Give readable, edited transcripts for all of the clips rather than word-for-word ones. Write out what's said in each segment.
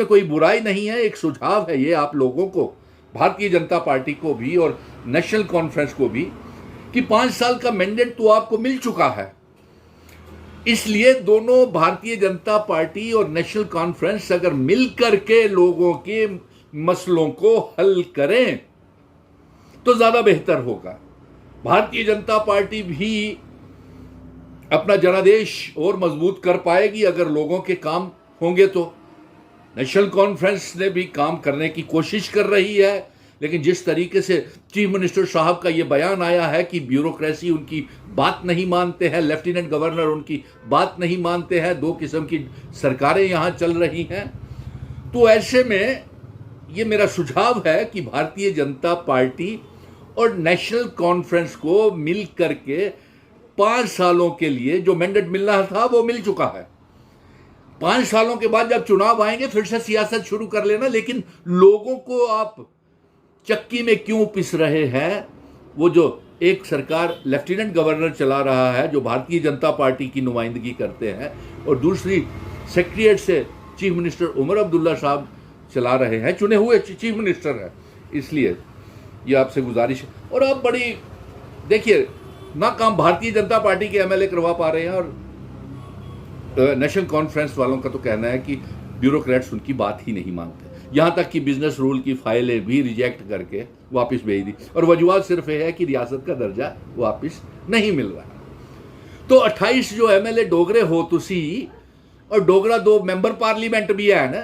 इसमें कोई बुराई नहीं है। एक सुझाव है ये आप लोगों को, भारतीय जनता पार्टी को भी और नेशनल कॉन्फ्रेंस को भी, कि 5 साल का मैंडेट तो आपको मिल चुका है। इसलिए दोनों भारतीय जनता पार्टी और नेशनल कॉन्फ्रेंस अगर मिल करके लोगों के मसलों को हल करें तो ज्यादा बेहतर होगा। भारतीय जनता पार्टी भी अपना जनादेश और मजबूत कर पाएगी अगर लोगों के काम होंगे तो। नेशनल कॉन्फ्रेंस ने भी काम करने की कोशिश कर रही है, लेकिन जिस तरीके से चीफ मिनिस्टर साहब का यह बयान आया है कि ब्यूरोक्रेसी उनकी बात नहीं मानते हैं, लेफ्टिनेंट गवर्नर उनकी बात नहीं मानते हैं, 2 किस्म की सरकारें यहां चल रही हैं, तो ऐसे में ये मेरा सुझाव है कि भारतीय जनता पार्टी और नेशनल कॉन्फ्रेंस को मिल करके 5 सालों के लिए जो मैंडेट मिलना था वो मिल चुका है। 5 सालों के बाद जब चुनाव आएंगे फिर से सियासत शुरू कर लेना, लेकिन लोगों को आप चक्की में क्यों पिस रहे हैं? वो जो एक सरकार लेफ्टिनेंट गवर्नर चला रहा है जो भारतीय जनता पार्टी की नुमाइंदगी करते हैं, और दूसरी सेक्रेटरीट से चीफ मिनिस्टर उमर अब्दुल्ला साहब चला रहे हैं, चुने हुए चीफ मिनिस्टर हैं। इसलिए ये आपसे गुजारिश है। और आप बड़ी देखिए ना काम भारतीय जनता पार्टी के एमएलए करवा पा रहे हैं, और नेशनल कॉन्फ्रेंस वालों का तो कहना है कि ब्यूरोक्रेट्स उनकी बात ही नहीं मानते। यहां तक कि बिजनेस रूल की फाइलें भी रिजेक्ट करके वापस भेज दी, और वजूहत सिर्फ यह है कि रियासत का दर्जा वापस नहीं मिल रहा। तो 28 जो एमएलए डोगरे हो तुसी, और डोगरा 2 मैंबर पार्लीमेंट भी है ना,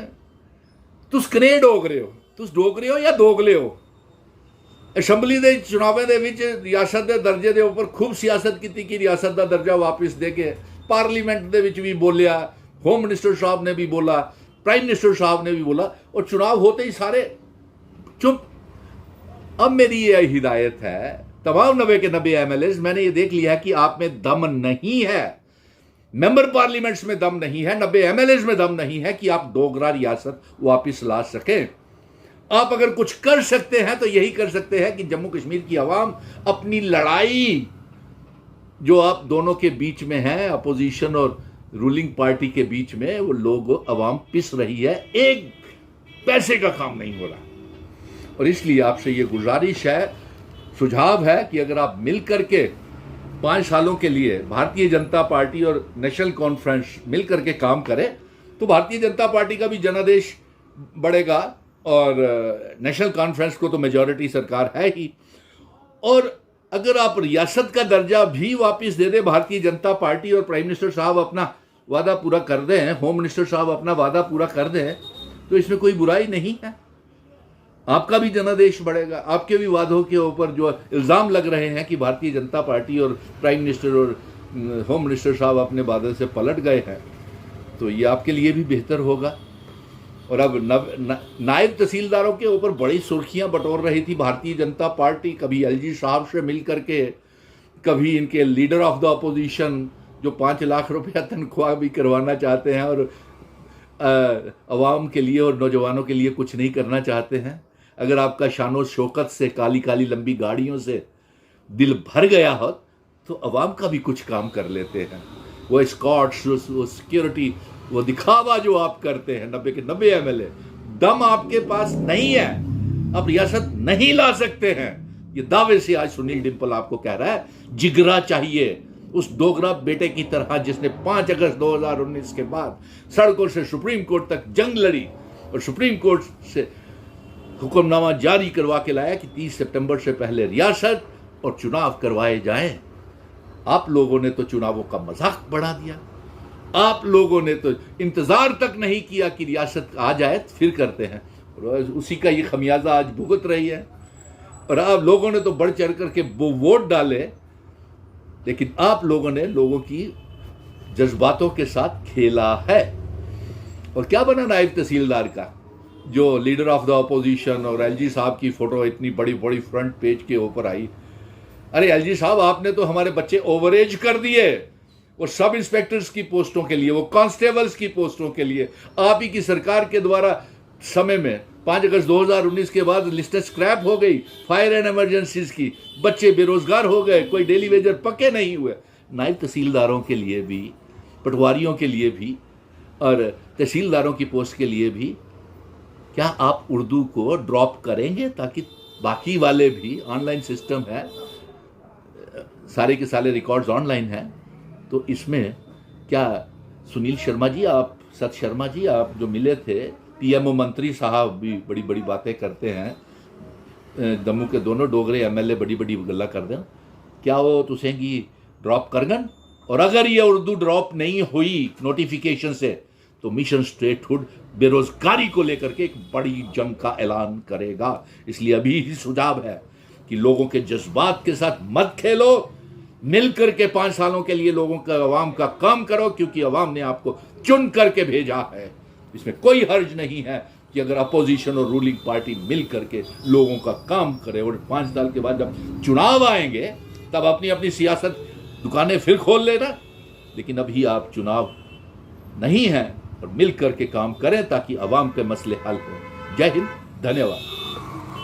तुस कने डोगरे हो, तुस डोगरे हो या दोगले हो। असैंबली ਦੇ ਚੁਣਾਵਾਂ ਦੇ ਵਿੱਚ ਰਿਆਸਤ ਦੇ ਦਰਜੇ ਦੇ ਉੱਪਰ खूब सियासत की कि रियासत का दर्जा वापस दे के, पार्लीमेंट ਦੇ ਵਿੱਚ भी बोलिया, होम मिनिस्टर साहब ने भी बोला, प्राइम मिनिस्टर साहब ने भी बोला, और चुनाव होते ही सारे चुप। अब मेरी ये हिदायत है तमाम 90 के 90 एमएलए, मैंने ये देख लिया है कि आप में दम नहीं है, मेंबर पार्लियामेंट्स में दम नहीं है, 90 एमएलए में दम नहीं है कि आप डोगरा रियासत वापस ला सकें। आप अगर कुछ कर सकते हैं तो यही कर सकते हैं कि जम्मू कश्मीर की आवाम अपनी लड़ाई जो आप दोनों के बीच में है, अपोजिशन और रूलिंग पार्टी के बीच में, वो लोग आवाम पिस रही है, एक पैसे का काम नहीं हो रहा। और इसलिए आपसे ये गुजारिश है, सुझाव है कि अगर आप मिल करके 5 सालों के लिए भारतीय जनता पार्टी और नेशनल कॉन्फ्रेंस मिल करके काम करें तो भारतीय जनता पार्टी का भी जनादेश बढ़ेगा, और नेशनल कॉन्फ्रेंस को तो मेजॉरिटी सरकार है ही। और अगर आप रियासत का दर्जा भी वापस दे दें, भारतीय जनता पार्टी और प्राइम मिनिस्टर साहब अपना वादा पूरा कर दें, होम मिनिस्टर साहब अपना वादा पूरा कर दें, तो इसमें कोई बुराई नहीं है। आपका भी जनादेश बढ़ेगा। आपके भी वादों के ऊपर जो इल्ज़ाम लग रहे हैं कि भारतीय जनता पार्टी और प्राइम मिनिस्टर और होम मिनिस्टर साहब अपने वादे से पलट गए हैं, तो ये आपके लिए भी बेहतर होगा। और अब नायब तहसीलदारों के ऊपर बड़ी सुर्खियां बटोर रही थी भारतीय जनता पार्टी, कभी एलजी साहब से मिल करके, कभी इनके लीडर ऑफ द अपोजिशन जो 5 लाख रुपया तनख्वाह भी करवाना चाहते हैं और अवाम के लिए और नौजवानों के लिए कुछ नहीं करना चाहते हैं। अगर आपका शानो शौकत से, काली काली लंबी गाड़ियों से दिल भर गया हो तो अवाम का भी कुछ काम कर लेते हैं। वो स्कॉट्स, वो सिक्योरिटी, वो दिखावा जो आप करते हैं, 90 के 90 एमएलए, दम आपके पास नहीं है, आप रियासत नहीं ला सकते हैं। ये दावे से आज सुनील डिम्पल आपको कह रहा है। जिगरा चाहिए उस डोगरा बेटे की तरह जिसने 5 अगस्त 2019 के बाद सड़कों से सुप्रीम कोर्ट तक जंग लड़ी और सुप्रीम कोर्ट से हुक्मनामा जारी करवा के लाया कि 30 सितंबर से पहले रियासत और चुनाव करवाए जाएं। आप लोगों ने तो चुनावों का मजाक बढ़ा दिया। आप लोगों ने तो इंतजार तक नहीं किया कि रियासत आ जाए फिर करते हैं, और उसी का ये खमियाजा आज भुगत रही है। और आप लोगों ने तो बढ़ चढ़ करके वो वोट डाले, लेकिन आप लोगों ने लोगों की जज्बातों के साथ खेला है। और क्या बना नायब तहसीलदार का, जो लीडर ऑफ द अपोजिशन, और एलजी साहब की फोटो इतनी बड़ी बड़ी फ्रंट पेज के ऊपर आई। अरे एलजी साहब, आपने तो हमारे बच्चे ओवरेज कर दिए। वो सब इंस्पेक्टर्स की पोस्टों के लिए, वो कांस्टेबल्स की पोस्टों के लिए आप ही की सरकार के द्वारा समय में 5 अगस्त 2019 के बाद लिस्टें स्क्रैप हो गई, फायर एंड इमरजेंसीज की, बच्चे बेरोजगार हो गए, कोई डेली वेजर पक्के नहीं हुए। नायब तहसीलदारों के लिए भी, पटवारियों के लिए भी और तहसीलदारों की पोस्ट के लिए भी क्या आप उर्दू को ड्रॉप करेंगे ताकि बाकी वाले भी, ऑनलाइन सिस्टम है, सारे के सारे रिकॉर्ड्स ऑनलाइन हैं, तो इसमें क्या सुनील शर्मा जी, आप सत शर्मा जी, आप जो मिले थे, पीएमओ मंत्री साहब भी बड़ी बड़ी बातें करते हैं, जम्मू के दोनों डोगरे एमएलए बड़ी बड़ी गल्ला कर दें, क्या वो तुसेंगी ड्रॉप करगन? और अगर ये उर्दू ड्रॉप नहीं हुई नोटिफिकेशन से तो मिशन स्टेटहुड बेरोजगारी को लेकर के एक बड़ी जंग का ऐलान करेगा। इसलिए अभी ही सुझाव है कि लोगों के जज्बात के साथ मत खेलो, मिलकर के 5 सालों के लिए लोगों का, अवाम का काम करो, क्योंकि अवाम ने आपको चुन करके भेजा है। इसमें कोई हर्ज नहीं है कि अगर अपोजिशन और रूलिंग पार्टी मिल करके लोगों का काम करे, और 5 साल के बाद जब चुनाव आएंगे तब अपनी अपनी सियासत दुकानें फिर खोल लेना। लेकिन अभी आप चुनाव नहीं है, और मिल करके काम करें ताकि अवाम के मसले हल हो। जय हिंद, धन्यवाद।